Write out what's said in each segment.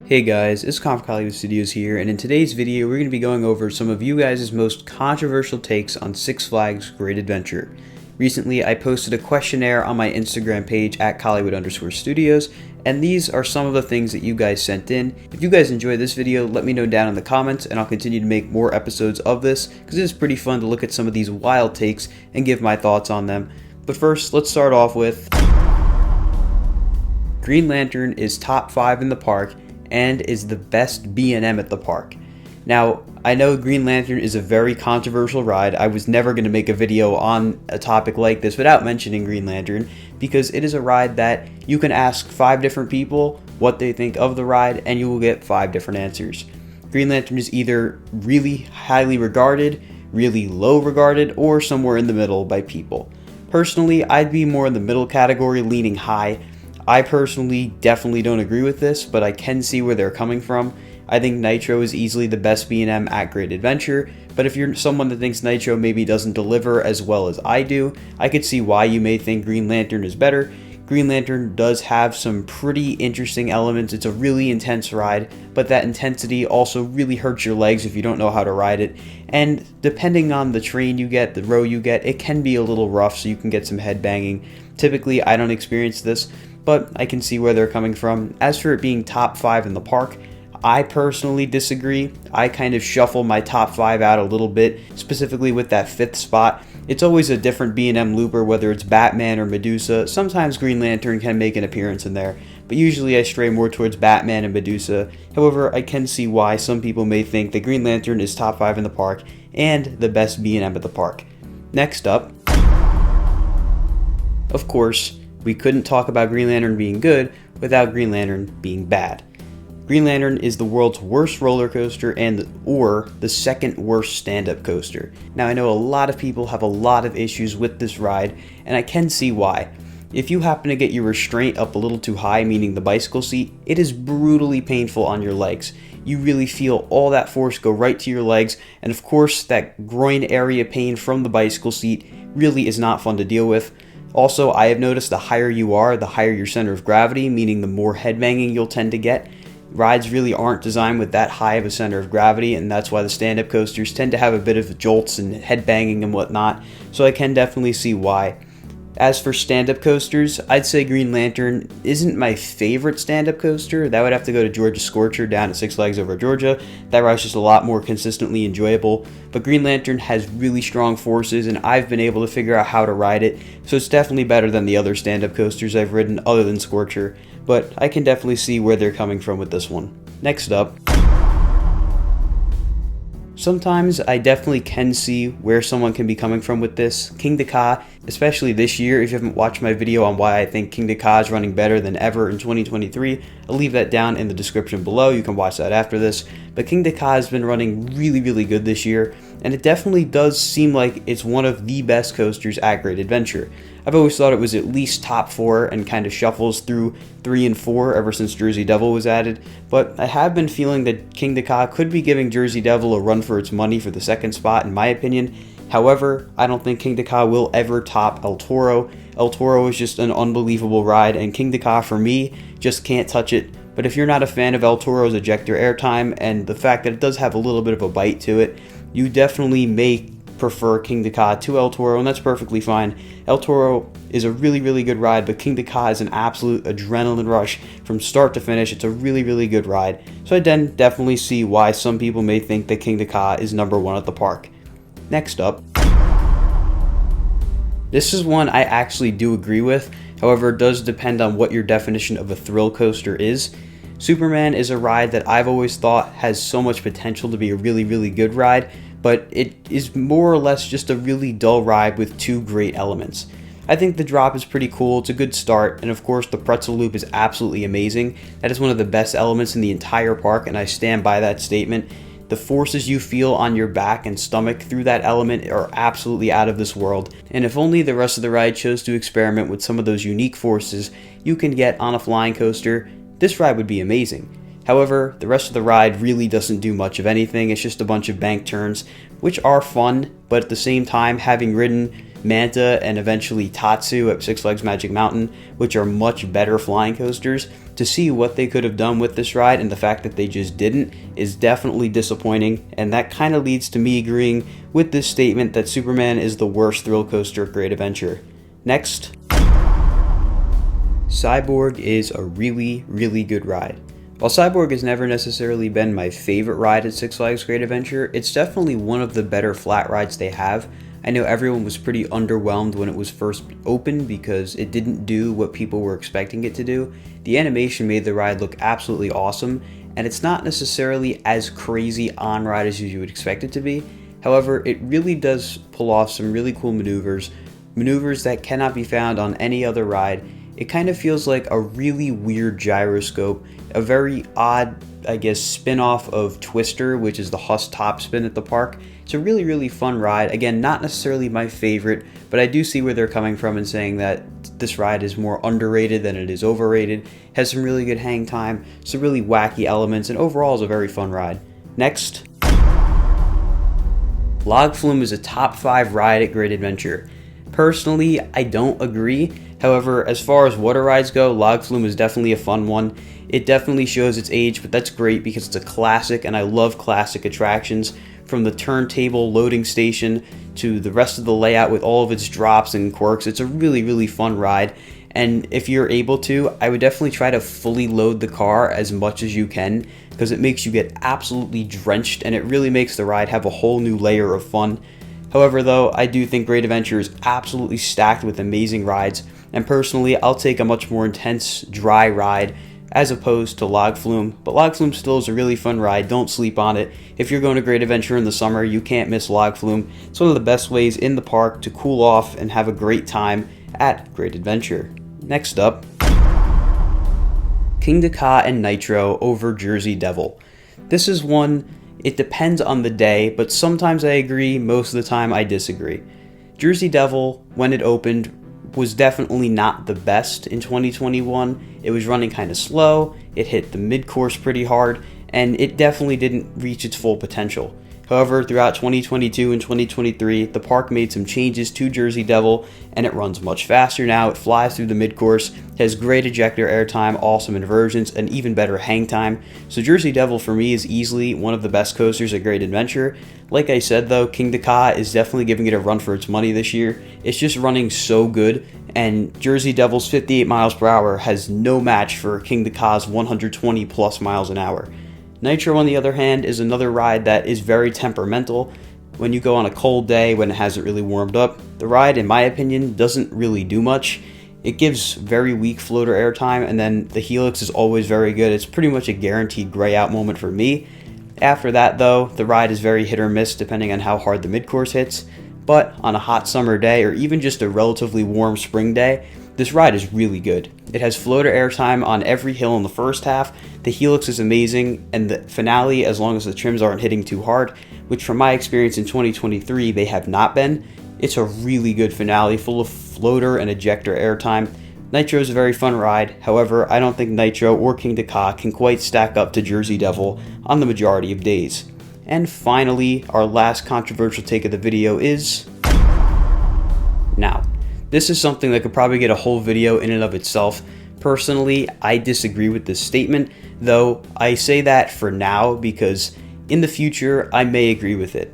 Hey guys, it's Hollywood Studios here, and in today's video we're going to be going over some of you guys' most controversial takes on Six Flags Great Adventure. Recently I posted a questionnaire on my Instagram page at Hollywood_studios, and these are some of the things that you guys sent in. If you guys enjoyed this video, let me know down in the comments and I'll continue to make more episodes of this, because it is pretty fun to look at some of these wild takes and give my thoughts on them. But first, let's start off with Green Lantern is top 5 in the park and is the best B&M at the park. Now, I know Green Lantern is a very controversial ride. I was never going to make a video on a topic like this without mentioning Green Lantern, because it is a ride that you can ask 5 different people what they think of the ride and you will get 5 different answers. Green Lantern is either really highly regarded, really low regarded, or somewhere in the middle by people. Personally, I'd be more in the middle category, leaning high. I personally definitely don't agree with this, but I can see where they're coming from. I think Nitro is easily the best B&M at Great Adventure, but if you're someone that thinks Nitro maybe doesn't deliver as well as I do, I could see why you may think Green Lantern is better. Green Lantern does have some pretty interesting elements. It's a really intense ride, but that intensity also really hurts your legs if you don't know how to ride it. And depending on the terrain you get, the row you get, it can be a little rough, so you can get some head banging. Typically, I don't experience this, but I can see where they're coming from. As for it being top 5 in the park, I personally disagree. I kind of shuffle my top 5 out a little bit, specifically with that 5th spot. It's always a different B&M looper, whether it's Batman or Medusa. Sometimes Green Lantern can make an appearance in there, but usually I stray more towards Batman and Medusa. However, I can see why some people may think that Green Lantern is top 5 in the park and the best B&M at the park. Next up, of course, we couldn't talk about Green Lantern being good without Green Lantern being bad. Green Lantern is the world's worst roller coaster or the second worst stand-up coaster. Now, I know a lot of people have a lot of issues with this ride, and I can see why. If you happen to get your restraint up a little too high, meaning the bicycle seat, it is brutally painful on your legs. You really feel all that force go right to your legs, and of course that groin area pain from the bicycle seat really is not fun to deal with. Also, I have noticed the higher you are, the higher your center of gravity, meaning the more headbanging you'll tend to get. Rides really aren't designed with that high of a center of gravity, and that's why the stand-up coasters tend to have a bit of jolts and headbanging and whatnot, so I can definitely see why. As for stand-up coasters, I'd say Green Lantern isn't my favorite stand-up coaster. That would have to go to Georgia Scorcher down at Six Flags Over Georgia. That ride's just a lot more consistently enjoyable. But Green Lantern has really strong forces, and I've been able to figure out how to ride it, so it's definitely better than the other stand-up coasters I've ridden other than Scorcher. But I can definitely see where they're coming from with this one. Next up, sometimes I definitely can see where someone can be coming from with this. Kingda Ka, especially this year, if you haven't watched my video on why I think Kingda Ka is running better than ever in 2023, I'll leave that down in the description below. You can watch that after this. But Kingda Ka has been running really good this year, and it definitely does seem like it's one of the best coasters at Great Adventure. I've always thought it was at least top 4 and kind of shuffles through 3 and 4 ever since Jersey Devil was added, but I have been feeling that Kingda Ka could be giving Jersey Devil a run for its money for the second spot in my opinion. However, I don't think Kingda Ka will ever top El Toro. El Toro is just an unbelievable ride, and Kingda Ka for me just can't touch it. But if you're not a fan of El Toro's ejector airtime and the fact that it does have a little bit of a bite to it, you definitely may prefer Kingda Ka to El Toro, and that's perfectly fine. El Toro is a really good ride, but Kingda Ka is an absolute adrenaline rush from start to finish. It's a really good ride, so I then definitely see why some people may think that Kingda Ka is number 1 at the park. Next up, this is one I actually do agree with, however it does depend on what your definition of a thrill coaster is. Superman is a ride that I've always thought has so much potential to be a really good ride, but it is more or less just a really dull ride with 2 great elements. I think the drop is pretty cool, it's a good start, and of course the pretzel loop is absolutely amazing. That is one of the best elements in the entire park, and I stand by that statement. The forces you feel on your back and stomach through that element are absolutely out of this world, and if only the rest of the ride chose to experiment with some of those unique forces you can get on a flying coaster, this ride would be amazing. However, the rest of the ride really doesn't do much of anything. It's just a bunch of bank turns, which are fun, but at the same time, having ridden Manta and eventually Tatsu at Six Flags Magic Mountain, which are much better flying coasters. To see what they could have done with this ride and the fact that they just didn't is definitely disappointing, and that kind of leads to me agreeing with this statement that Superman is the worst thrill coaster at Great Adventure. Next. Cyborg is a really, really good ride. While Cyborg has never necessarily been my favorite ride at Six Flags Great Adventure, it's definitely one of the better flat rides they have. I know everyone was pretty underwhelmed when it was first opened because it didn't do what people were expecting it to do. The animation made the ride look absolutely awesome, and it's not necessarily as crazy on ride as you would expect it to be. However, it really does pull off some really cool maneuvers that cannot be found on any other ride. It kind of feels like a really weird gyroscope, a very odd, I guess, spin-off of Twister, which is the Huss top spin at the park. It's a really, really fun ride. Again, not necessarily my favorite, but I do see where they're coming from in saying that this ride is more underrated than it is overrated, has some really good hang time, some really wacky elements, and overall is a very fun ride. Next. Log Flume is a top 5 ride at Great Adventure. Personally, I don't agree. However, as far as water rides go, Log Flume is definitely a fun one. It definitely shows its age, but that's great because it's a classic, and I love classic attractions. From the turntable loading station to the rest of the layout with all of its drops and quirks, it's a really, really fun ride. And if you're able to, I would definitely try to fully load the car as much as you can, because it makes you get absolutely drenched, and it really makes the ride have a whole new layer of fun. However, though, I do think Great Adventure is absolutely stacked with amazing rides, and personally, I'll take a much more intense, dry ride as opposed to Log Flume. But Log Flume still is a really fun ride. Don't sleep on it. If you're going to Great Adventure in the summer, you can't miss Log Flume. It's one of the best ways in the park to cool off and have a great time at Great Adventure. Next up, Kingda Ka and Nitro over Jersey Devil. This is one, it depends on the day, but sometimes I agree, most of the time I disagree. Jersey Devil, when it opened, was definitely not the best in 2021. It was running kind of slow, it hit the mid-course pretty hard, and it definitely didn't reach its full potential. However, throughout 2022 and 2023, the park made some changes to Jersey Devil, and it runs much faster now. It flies through the mid-course, has great ejector airtime, awesome inversions, and even better hang time. So Jersey Devil for me is easily one of the best coasters at Great Adventure. Like I said though, Kingda Ka is definitely giving it a run for its money this year. It's just running so good, and Jersey Devil's 58 miles per hour has no match for Kingda Ka's 120 plus miles an hour. Nitro, on the other hand, is another ride that is very temperamental. When you go on a cold day when it hasn't really warmed up, the ride, in my opinion, doesn't really do much. It gives very weak floater airtime, and then the helix is always very good. It's pretty much a guaranteed gray out moment for me. After that, though, the ride is very hit or miss depending on how hard the mid-course hits. But on a hot summer day, or even just a relatively warm spring day, this ride is really good. It has floater airtime on every hill in the first half, the helix is amazing, and the finale, as long as the trims aren't hitting too hard, which from my experience in 2023 they have not been, it's a really good finale full of floater and ejector airtime. Nitro is a very fun ride, however, I don't think Nitro or Kingda Ka can quite stack up to Jersey Devil on the majority of days. And finally, our last controversial take of the video is... Now, this is something that could probably get a whole video in and of itself. Personally, I disagree with this statement, though I say that for now because in the future I may agree with it.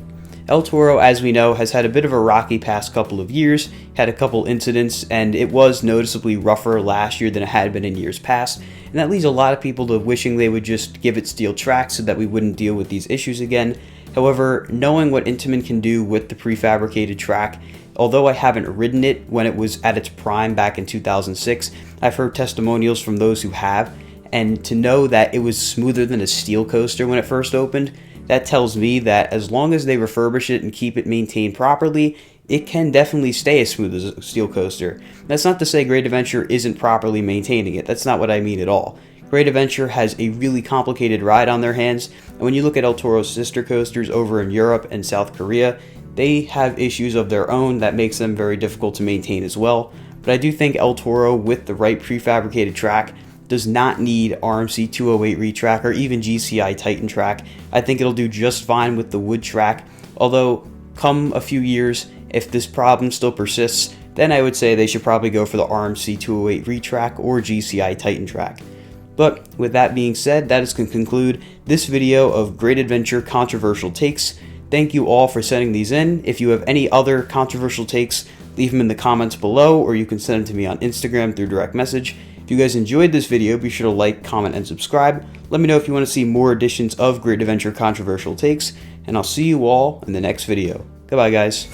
El Toro, as we know, has had a bit of a rocky past couple of years, had a couple incidents, and it was noticeably rougher last year than it had been in years past, and that leads a lot of people to wishing they would just give it steel tracks so that we wouldn't deal with these issues again. However, knowing what Intamin can do with the prefabricated track, although I haven't ridden it when it was at its prime back in 2006, I've heard testimonials from those who have, and to know that it was smoother than a steel coaster when it first opened, that tells me that as long as they refurbish it and keep it maintained properly, it can definitely stay as smooth as a steel coaster. That's not to say Great Adventure isn't properly maintaining it, that's not what I mean at all. Great Adventure has a really complicated ride on their hands, and when you look at El Toro's sister coasters over in Europe and South Korea, they have issues of their own that makes them very difficult to maintain as well. But I do think El Toro, with the right prefabricated track, does not need RMC 208 retrack or even GCI Titan track. I think it'll do just fine with the wood track, although come a few years, If this problem still persists, then I would say they should probably go for the RMC 208 Retrack or GCI Titan Track. But with that being said, that is going to conclude this video of Great Adventure controversial takes. Thank you all for sending these in. If you have any other controversial takes, leave them in the comments below, or you can send them to me on Instagram through direct message. If you guys enjoyed this video, be sure to like, comment, and subscribe. Let me know if you want to see more editions of Great Adventure controversial takes, and I'll see you all in the next video. Goodbye, guys.